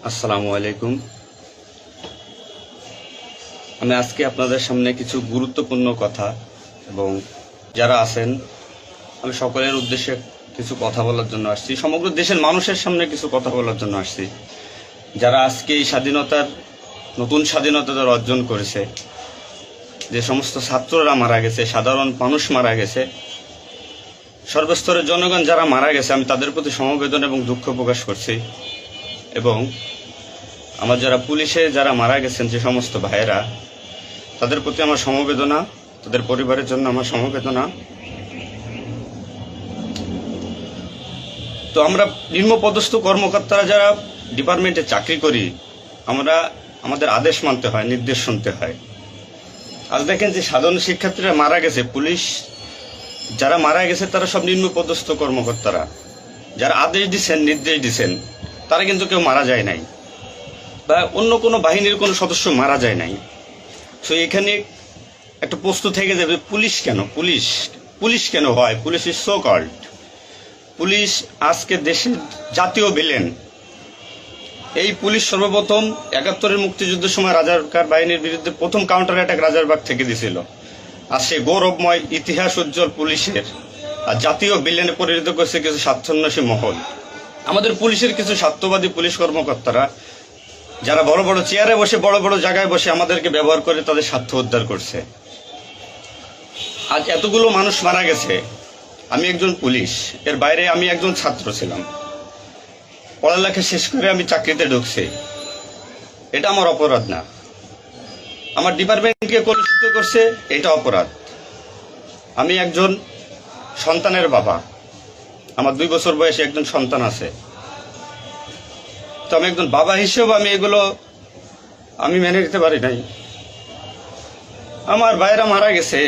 আসসালামু আলাইকুম। আমি আজকে আপনাদের সামনে কিছু গুরুত্বপূর্ণ কথা এবং যারা আছেন আমি সকলের উদ্দেশ্যে কিছু কথা বলার জন্য আসছি, সমগ্র দেশের মানুষের সামনে কিছু কথা বলার জন্য আসছি। যারা আজকে এই নতুন স্বাধীনতা যারা অর্জন করেছে, যে সমস্ত ছাত্ররা মারা গেছে, সাধারণ মানুষ মারা গেছে, সর্বস্তরের জনগণ যারা মারা গেছে, আমি তাদের প্রতি সমবেদনা এবং দুঃখ প্রকাশ করছি। এবং আমার যারা পুলিশে যারা মারা গেছেন যে সমস্ত ভাইয়েরা, তাদের প্রতি আমার সমবেদনা, তাদের পরিবারের জন্য আমার সমবেদনা। তো আমরা নিম্নপদস্থ কর্মকর্তারা যারা ডিপার্টমেন্টে চাকরি করি, আমাদের আদেশ মানতে হয়, নির্দেশ শুনতে হয়। আজ দেখেন যে সাধারণ শিক্ষার্থীরা মারা গেছে, পুলিশ যারা মারা গেছে তারা সব নিম্নপদস্থ কর্মকর্তারা, যারা আদেশ দিচ্ছেন, নির্দেশ দিচ্ছেন, তারা কিন্তু কেউ মারা যায় নাই, বা অন্য কোনো বাহিনীর কোনো সদস্য মারা যায় নাই। তো এখানে একটা প্রশ্ন থেকে যাবে, পুলিশ কেন, পুলিশ কেন হয়? Police is so called. Police আজকে দেশের জাতীয় ভিলেন। এই পুলিশ সর্বপ্রথম ৭১-এর মুক্তিযুদ্ধের সময় রাজাকার বাহিনীর বিরুদ্ধে প্রথম কাউন্টার অ্যাটাক রাজারবাগ থেকে দিছিল। আর সে গৌরবময় ইতিহাস উজ্জ্বল পুলিশের আর জাতীয় ভিলেনে পরিণত করছে কিছু স্বার্থান্বেষী মহল। আমাদের পুলিশের কিছু স্বার্থবাদী পুলিশ কর্মকর্তারা যারা বড় বড় চেয়ারে বসে, বড় বড় জায়গায় বসে আমাদেরকে ব্যবহার করে তাদের স্বার্থ উদ্ধার করছে। আজ এতগুলো মানুষ মারা গেছে। আমি একজন পুলিশ, এর বাইরে আমি একজন ছাত্র ছিলাম, পড়ালেখা শেষ করে আমি চাকরিতে ঢুকছি। এটা আমার অপরাধ না। আমার ডিপার্টমেন্টকে কলুষিত করছে, এটা অপরাধ। আমি একজন সন্তানের বাবা, আমার 2 বছর বয়সে একজন সন্তান আছে। তো আমি একজন বাবা হিসেবে এগুলো আমি মেনে নিতে পারি নাই। আমার ভাইয়েরা মারা গেছে,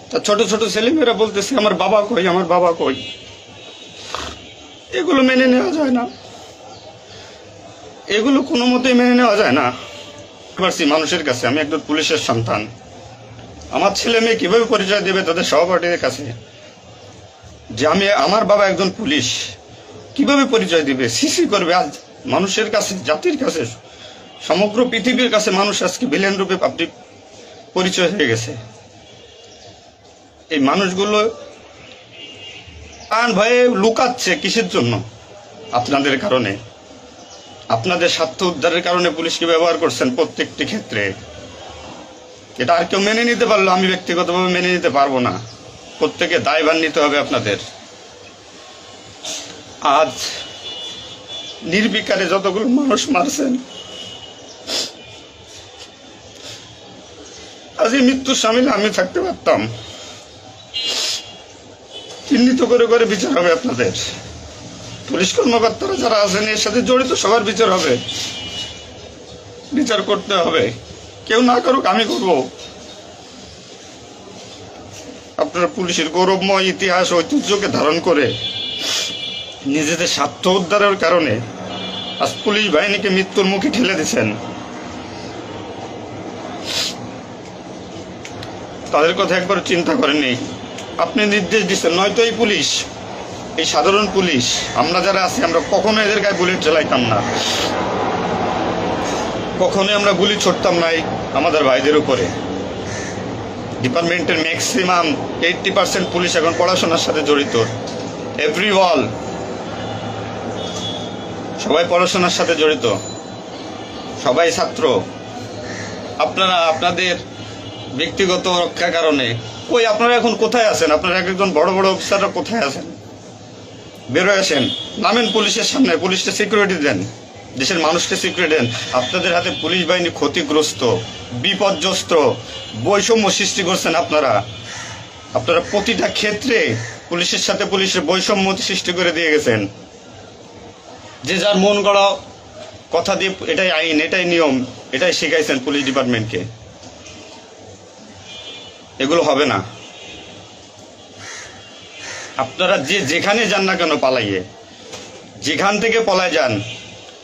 তা ছোট ছোট ছেলেমেয়েরা বলতেছে আমার বাবা কই, আমার বাবা কই। এগুলো মেনে নেওয়া যায় না, এগুলো কোনো মতেই মেনে নেওয়া যায় না। পারছি মানুষের কাছে আমি একজন পুলিশের সন্তান, আমার ছেলে মেয়ে কিভাবে পরিচয় দেবে তাদের সহপাঠীদের কাছে যে আমার বাবা একজন পুলিশ? কিভাবে পরিচয় দিবে, সিসি করবে? আজ মানুষের কাছে, জাতির কাছে, সমগ্র পৃথিবীর কাছে মানুষ আজকে ভিলেন রূপে পাবলিক পরিচয় হয়ে গেছে। এই মানুষগুলো প্রাণ ভয়ে লুকাচ্ছে কিসের জন্য? আপনাদের কারণে, আপনাদের স্বার্থ উদ্ধারের কারণে পুলিশকে ব্যবহার করছেন প্রত্যেকটি ক্ষেত্রে। এটা আর কেউ মেনে নিতে পারলো, আমি ব্যক্তিগতভাবে মেনে নিতে পারবো না। প্রত্যেকে দায়ভার নিতে হবে আপনাদের। আজ নির্বিকারে যতগুলো মানুষ মারছেন, আজ এই মৃত্যুর সামিলে আমি থাকতে পারতাম। চিহ্নিত করে করে বিচার হবে আপনাদের। পুলিশ কর্মকর্তারা যারা আছেন এর সাথে জড়িত সবার বিচার হবে, বিচার করতে হবে। কেউ না করুক, আমি করব। আপনারা পুলিশের গৌরবময় ইতিহাস ঐতিহ্যকে ধারণ করে নিজেদের স্বার্থ উদ্ধারের কারণে আজ পুলিশ বাহিনীকে মৃত্যুর মুখে ঠেলে দিচ্ছেন। তাদের কথা একবার চিন্তা করেননি। আপনি নির্দেশ দিচ্ছেন, নয়তো এই পুলিশ, এই সাধারণ পুলিশ, আমরা যারা আছি, আমরা কখনো এদের গায়ে বুলেট চালাইতাম না, কখনোই আমরা গুলি ছড়তাম না আমাদের ভাইদের উপরে। ডিপার্টমেন্টের ম্যাক্সিমাম 80% পুলিশ এখন পড়াশোনার সাথে জড়িত। এভরি ওয়াল, সবাই পড়াশোনার সাথে জড়িত, সবাই ছাত্র। আপনারা আপনাদের ব্যক্তিগত রক্ষার কারণে কই, আপনারা এখন কোথায় আছেন? আপনারা একজন বড় বড় অফিসাররা কোথায় আছেন? বেরোয় আসেন, নামেন পুলিশের সামনে, পুলিশকে সিকিউরিটি দেন, দেশের মানুষকে সিকিউরিটি দেন। আপনাদের হাতে পুলিশ বাহিনী ক্ষতিগ্রস্ত, বিপর্যস্ত, বৈষম্য সৃষ্টি করছেন আপনারা। আপনারা প্রতিটা ক্ষেত্রে পুলিশের সাথে পুলিশের বৈষম্য সৃষ্টি করে দিয়ে গেছেন। যে যার মন গড়া কথা দিয়ে এটাই আইন, এটাই নিয়ম, এটাই শিখাইছেন পুলিশ ডিপার্টমেন্টকে। এগুলো হবে না। আপনারা যেখানে যান না কেন পালাইয়ে, যেখান থেকে পলায় যান,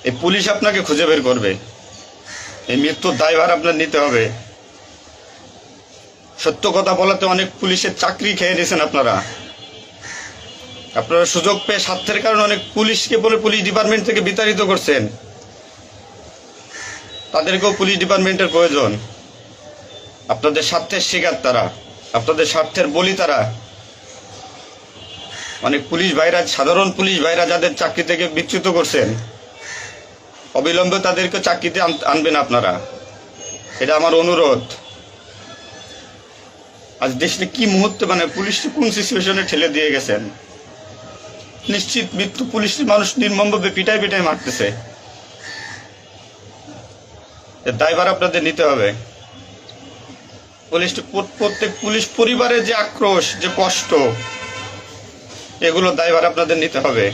এই পুলিশ আপনাকে খুঁজে বের করবে। এই মৃত্যুর দায়ভার আপনার নিতে হবে। সত্য কথা বলাতে অনেক পুলিশের চাকরি খেয়ে নিয়েছেন আপনারা। আপনারা সুযোগ পেয়ে স্বার্থের কারণে অনেক পুলিশকে বলে পুলিশ ডিপার্টমেন্ট থেকে বিতাড়িত করছেন। তাদেরকেও পুলিশ ডিপার্টমেন্টের প্রয়োজন। আপনাদের স্বার্থের শিকার তারা, আপনাদের স্বার্থের বলি তারা। অনেক পুলিশ ভাইরা, সাধারণ পুলিশ ভাইরা যাদের চাকরি থেকে বিচ্যুত করছেন, অবিলম্বে তাদেরকে চাকরিতে আনবেন আপনারা, এটা আমার অনুরোধ। আজ দেশে কি মুহূর্তে পুলিশ কোন সিচুয়েশনে ঠেলে দিয়ে গেছেন। নিশ্চিত মৃত্যু, পুলিশ মানুষ নির্মমভাবে পিটাই পিটাই মারতেছে। এর দায়ভার আপনাদের নিতে হবে। প্রত্যেক পুলিশ পরিবারের যে আক্রোশ, যে কষ্ট, এগুলো দায়ভার আপনাদের নিতে হবে।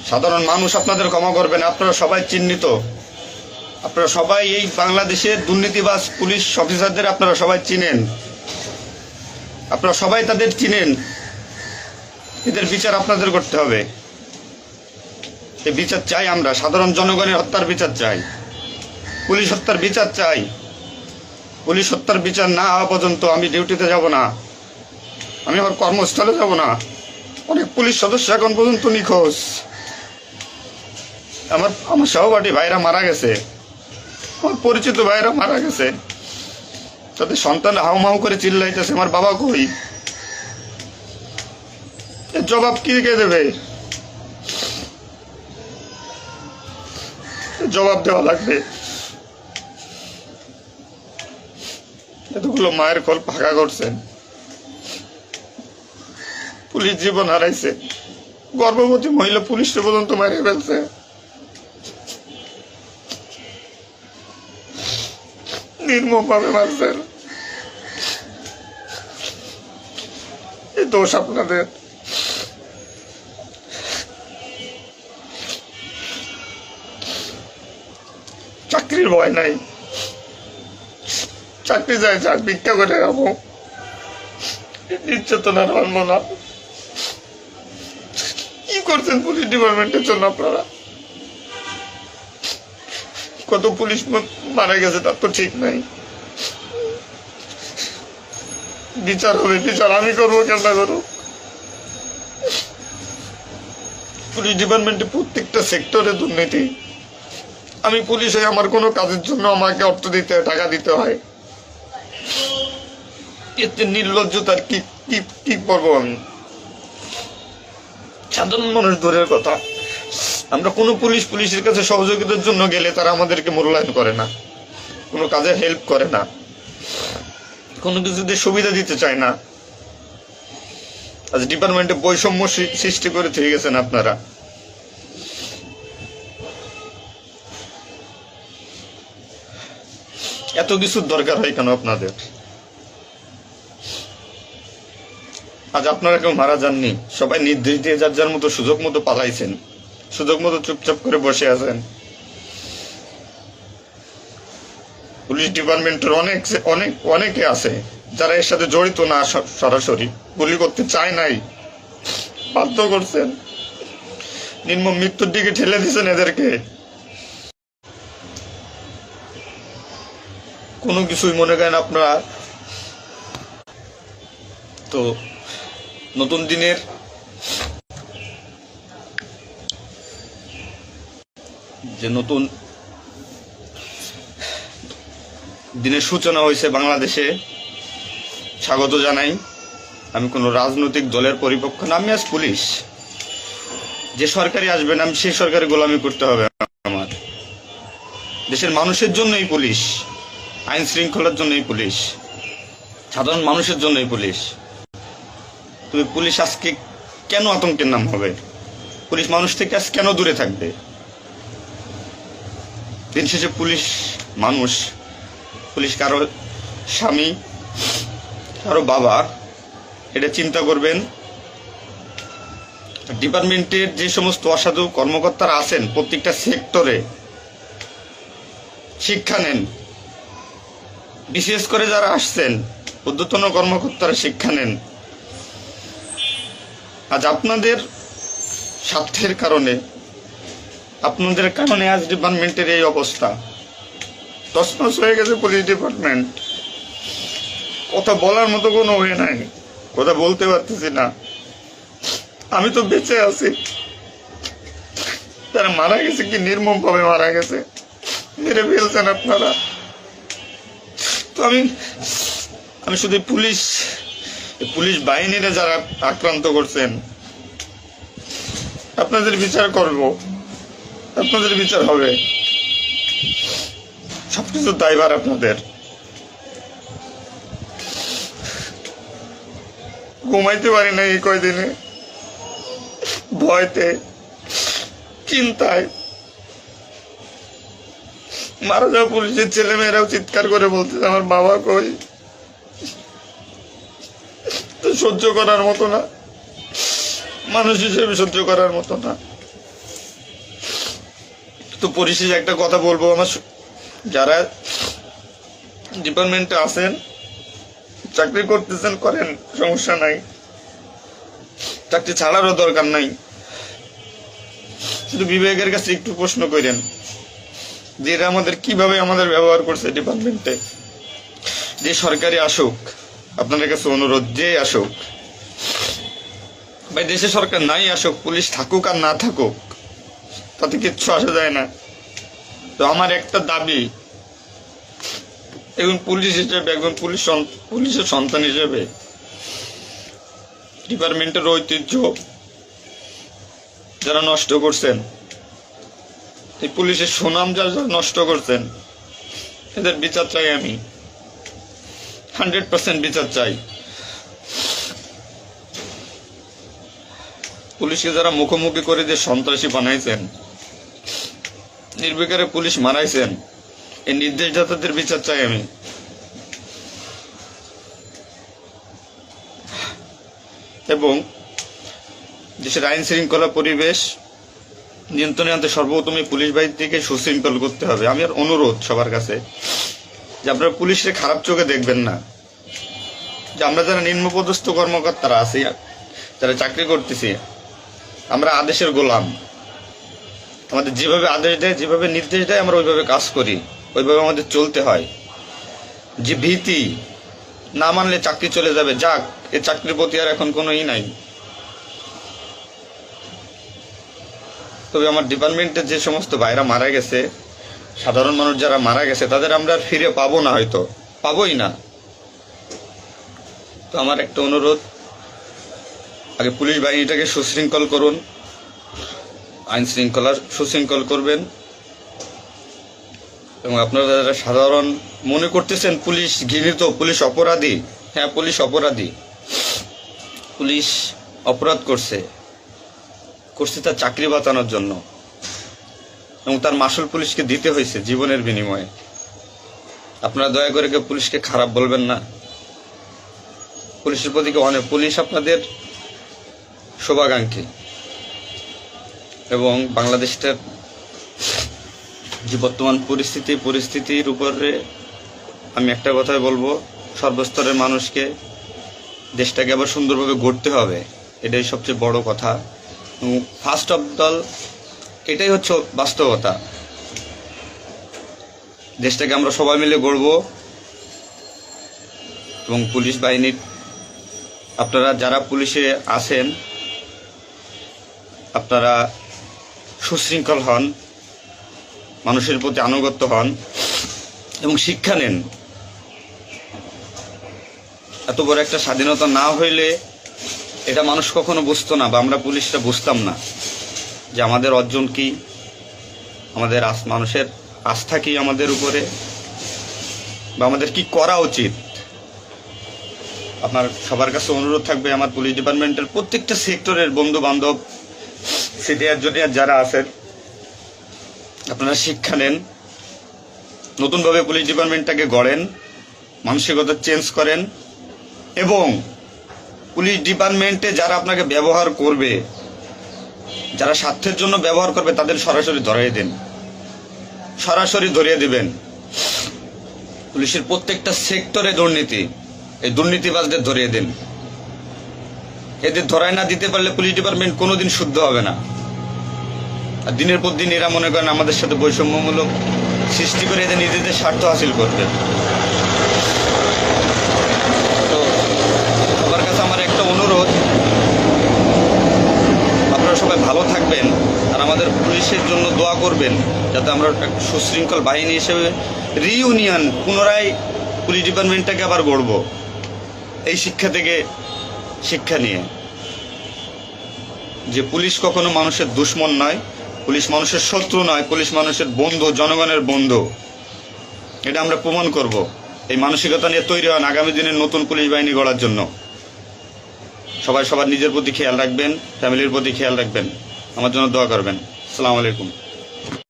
সাধারণ মানুষ আপনাদের ক্ষমা করবেন। আপনারা সবাই চিহ্নিত, আপনারা সবাই এই বাংলাদেশের দুর্নীতিবাজ পুলিশ অফিসারদের আপনারা সবাই চিনেন, আপনারা সবাই তাদের চিনেন। এদের বিচার আপনাদের করতে হবে। এই বিচার চাই আমরা, সাধারণ জনগণের হত্যার বিচার চাই, পুলিশ হত্যার বিচার চাই। পুলিশ হত্যার বিচার না হওয়া পর্যন্ত আমি ডিউটিতে যাব না, আমি আমার কর্মস্থলে যাব না। অনেক পুলিশ সদস্য এখন পর্যন্ত নিখোঁজ। আমার সহপাঠী ভাইরা মারা গেছে, আমার পরিচিত ভাইরা মারা গেছে। তাদের সন্তান হাউমাউ করে চিল্লাইতেছে, আমার বাবা কই? এর জবাব কি কে দেবে? জবাব দেওয়া লাগবে। এতগুলো মায়ের কোল ফাঁকা করছেন, পুলিশ জীবন হারাইছে, গর্ভবতী মহিলা পুলিশকে পর্যন্ত মেরে ফেলছে। নির্মম ভাবে মারছেন। এই দোষ আপনাদের। চাকরির ভয় নাই, চাকরি যায় যাক, ভিক্ষা করে খাবো, নির্যাতনার মানব না। কি করছেন পুলিশ ডিপার্টমেন্টের জন্য আপনারা? কত পুলিশ মারা গেছে তার তো ঠিক নাই। বিচার হবে, বিচার আমি করবো, কেন করবো? পুলিশ ডিপার্টমেন্টে প্রত্যেকটা সেক্টরে দুর্নীতি। আমি পুলিশ হয়ে আমার কোনো কাজের জন্য আমাকে অর্থ দিতে হয়, টাকা দিতে হয়। এতে নির্লজ্জতার কি কি কি করবো আমি? সাধারণ মানুষ দূরের কথা, আমরা কোনো পুলিশের কাছে সহযোগিতার জন্য গেলে তারা আমাদেরকে মূল্যায়ন করে না, কোনো কাজে হেল্প করে না, কোনো কিছুতে সুবিধা দিতে চায় না। আজ ডিপার্টমেন্টে বৈষম্য সৃষ্টি করে থেকে গেছেন আপনারা। এত কিছুর দরকার হয় কেন আপনাদের? আজ আপনারা কেউ মারা যাননি, সবাই নির্দেশ দিয়ে যার যার মতো সুযোগ মতো পালাইছেন, সুযোগ মতো চুপচাপ করে বসে আছেন। পুলিশ ডিপার্টমেন্টের অনেকে আছে যারা এর সাথে জড়িত না, সরাসরি গুলি করতে চায় নাই, বাধ্য করছেন, নির্মম মৃত্যুর দিকে ঠেলে দিয়েছেন এদেরকে। কোনো কিছুই মনে করেন আপনারা। তো নতুন দিনের যে নতুন দিনের সূচনা হয়েছে বাংলাদেশে, স্বাগত জানাই। আমি কোনো রাজনৈতিক দলের পরিপক্ষ না, আমি আজ পুলিশ। যে সরকারি আসবেন আমি সেই সরকারি গোলামি করতে হবে আমার। দেশের মানুষের জন্যই পুলিশ, আইন শৃঙ্খলার জন্যই পুলিশ, সাধারণ মানুষের জন্যই পুলিশ। তবে পুলিশ আজকে কেন আতঙ্কের নাম হবে? পুলিশ মানুষ থেকে আজ কেন দূরে থাকবে? দিন শেষে পুলিশ মানুষ, পুলিশ কারো স্বামী, কারো বাবা, এটা চিন্তা করবেন। ডিপার্টমেন্টের যে সমস্ত অসাধু কর্মকর্তারা আছেন প্রত্যেকটা সেক্টরে শিক্ষা নেন। বিশেষ করে যারা আসছেন ঊর্ধ্বতন কর্মকর্তারা শিক্ষা নেন। আজ আপনাদের স্বার্থের কারণে, আপনাদের কারণে আজ ডিপার্টমেন্টের এই অবস্থা। তছনছ হয়ে গেছে পুলিশ ডিপার্টমেন্ট। কথা বলার মতো কোনো ওয়ে নাই, কথা বলতে পারতেছি না। আমি তো বেঁচে আছি, তারা মারা গেছে কি নির্মম ভাবে মারা গেছে। মেরে ফেলছেন আপনারা। তো আমি শুধু পুলিশ বাহিনীরা যারা আক্রান্ত করছেন, আপনাদের বিচার করব, আপনাদের বিচার হবে, সবকিছু দায়ভার আপনাদের। ঘুমাইতে পারি না এই কয়দিনে, ভয়তে, চিন্তায়। মারা যাওয়া পুলিশের ছেলেমেয়েরাও চিৎকার করে বলতেছে আমার বাবা কই। সহ্য করার মতো না, মানুষ হিসেবে সহ্য করার মতো না। তো পরিশেষে একটা কথা বলবো, আমার যারা ডিপার্টমেন্টে আছেন, চাকরি করতেছেন করেন, সমস্যা নাই, চাকরি ছাড়ারও দরকার নাই। শুধু বিবেকের কাছে একটু প্রশ্ন করেন যে এরা কিভাবে আমাদের ব্যবহার করছে ডিপার্টমেন্টে। যে সরকারি আসুক, আপনাদের কাছে অনুরোধ, যে আসুক ভাই, দেশে সরকার নাই আসুক, পুলিশ থাকুক আর না থাকুক, তাতে কিচ্ছু আসা যায় না। তো আমার একটা দাবি, একজন পুলিশ হিসেবে, একজন পুলিশের সন্তান হিসেবে, ডিপার্টমেন্টের ঐতিহ্য যারা নষ্ট করছেন, এই পুলিশের সুনাম যারা নষ্ট করছেন, এদের বিচার চাই আমি, 100% বিচার চাই। পুলিশকে যারা মুখোমুখি করে যে সন্ত্রাসী বানাইছেন, নির্বিকারে পুলিশ মারাইছেন, এই নির্দেশদাতাদের বিচার চাই আমি। এবং দেশের আইন শৃঙ্খলা পরিবেশ নিয়ন্ত্রণে আনতে সর্বপ্রথম পুলিশ বাহিনীকে সুশৃঙ্খল করতে হবে। আমি আর অনুরোধ সবার কাছে যে আপনারা পুলিশকে খারাপ চোখে দেখবেন না। যে আমরা যারা নিম্নপদস্থ কর্মকর্তারা আছি, যারা চাকরি করতেছি, আমরা আদেশের গোলাম। আমাদের যেভাবে আদেশ দেয়, যেভাবে নির্দেশ দেয়, আমরা ওইভাবে কাজ করি, ওইভাবে আমাদের চলতে হয়। যে ভীতি, না মানলে চাকরি চলে যাবে, যাক, এ চাকরির প্রতি আর এখন কোনো নাই। তবে আমার ডিপার্টমেন্টের যে সমস্ত ভাইরা মারা গেছে, সাধারণ মানুষ যারা মারা গেছে, তাদের আমরা আর ফিরে পাবো না, হয়তো পাবোই না। তো আমার একটা অনুরোধ, আগে পুলিশ বাহিনীটাকে সুশৃঙ্খল করুন, আইন শৃঙ্খলা সুশৃঙ্খল করবেন। এবং আপনারা যারা সাধারণ মনে করতেছেন পুলিশ ঘৃণিত, পুলিশ অপরাধী, হ্যাঁ পুলিশ অপরাধী, পুলিশ অপরাধ করছে তার চাকরি বাঁচানোর জন্য, এবং তার মাসুল পুলিশকে দিতে হয়েছে জীবনের বিনিময়ে। আপনারা দয়া করে কেউ পুলিশকে খারাপ বলবেন না। পুলিশের প্রতি অনেক, পুলিশ আপনাদের শুভাকাঙ্ক্ষী। এবং বাংলাদেশটার যে বর্তমান পরিস্থিতির উপরে আমি একটা কথাই বলবো, সর্বস্তরের মানুষকে, দেশটাকে আবার সুন্দরভাবে গড়তে হবে, এটাই সবচেয়ে বড় কথা। ফার্স্ট অফ অল এটাই হচ্ছে বাস্তবতা। দেশটাকে আমরা সবাই মিলে গড়ব। এবং পুলিশ বাহিনীর আপনারা যারা পুলিশে আছেন, আপনারা সুশৃঙ্খল হন, মানুষের প্রতি আনুগত্য হন এবং শিক্ষা নেন। এত বড় একটা স্বাধীনতা না হইলে এটা মানুষ কখনো বুঝতো না, বা আমরা পুলিশরা বুঝতাম না যে আমাদের অর্জন কি, আমাদের মানুষের আস্থা কি আমাদের উপরে, বা আমাদের কি করা উচিত। আপনার সবার কাছে অনুরোধ থাকবে, আমার পুলিশ ডিপার্টমেন্টের প্রত্যেকটা সেক্টরের বন্ধু বান্ধব, সিনিয়র জুনিয়র যারা আছেন, আপনারা শিক্ষা নেন, নতুনভাবে পুলিশ ডিপার্টমেন্টটাকে গড়েন, মানসিকতা চেঞ্জ করেন। এবং পুলিশ ডিপার্টমেন্টে যারা আপনাকে ব্যবহার করবে, যারা স্বার্থের জন্য ব্যবহার করবে, তাদের সরাসরি ধরিয়ে দেন, সরাসরি ধরিয়ে দিবেন। পুলিশের প্রত্যেকটা সেক্টরে দুর্নীতি, এই দুর্নীতিবাজদের ধরিয়ে দেন। এদের ধরায় না দিতে পারলে পুলিশ ডিপার্টমেন্ট কোনোদিন শুদ্ধ হবে না। আর দিনের পর দিন এরা মনে করেন আমাদের সাথে বৈষম্যমূলক সৃষ্টি করে এদের নিজেদের স্বার্থ হাসিল করবে। তো সবার কাছে আমার একটা অনুরোধ, আপনারা সবাই ভালো থাকবেন আর আমাদের পুলিশের জন্য দোয়া করবেন, যাতে আমরা একটা সুশৃঙ্খল বাহিনী হিসেবে রিইউনিয়ন পুনরায় পুলিশ ডিপার্টমেন্টটাকে আবার গড়ব, এই শিক্ষা থেকে শিক্ষা নিয়ে যে পুলিশ কখনো মানুষের দুশ্মন নয়, পুলিশ মানুষের শত্রু নয়, পুলিশ মানুষের বন্ধু, জনগণের বন্ধু। এটা আমরা প্রমাণ করব। এই মানসিকতা নিয়ে তৈরি হন আগামী দিনের নতুন পুলিশ বাহিনী গড়ার জন্য। সবাই সবার নিজের প্রতি খেয়াল রাখবেন, ফ্যামিলির প্রতি খেয়াল রাখবেন, আমার জন্য দোয়া করবেন। আসসালামু আলাইকুম।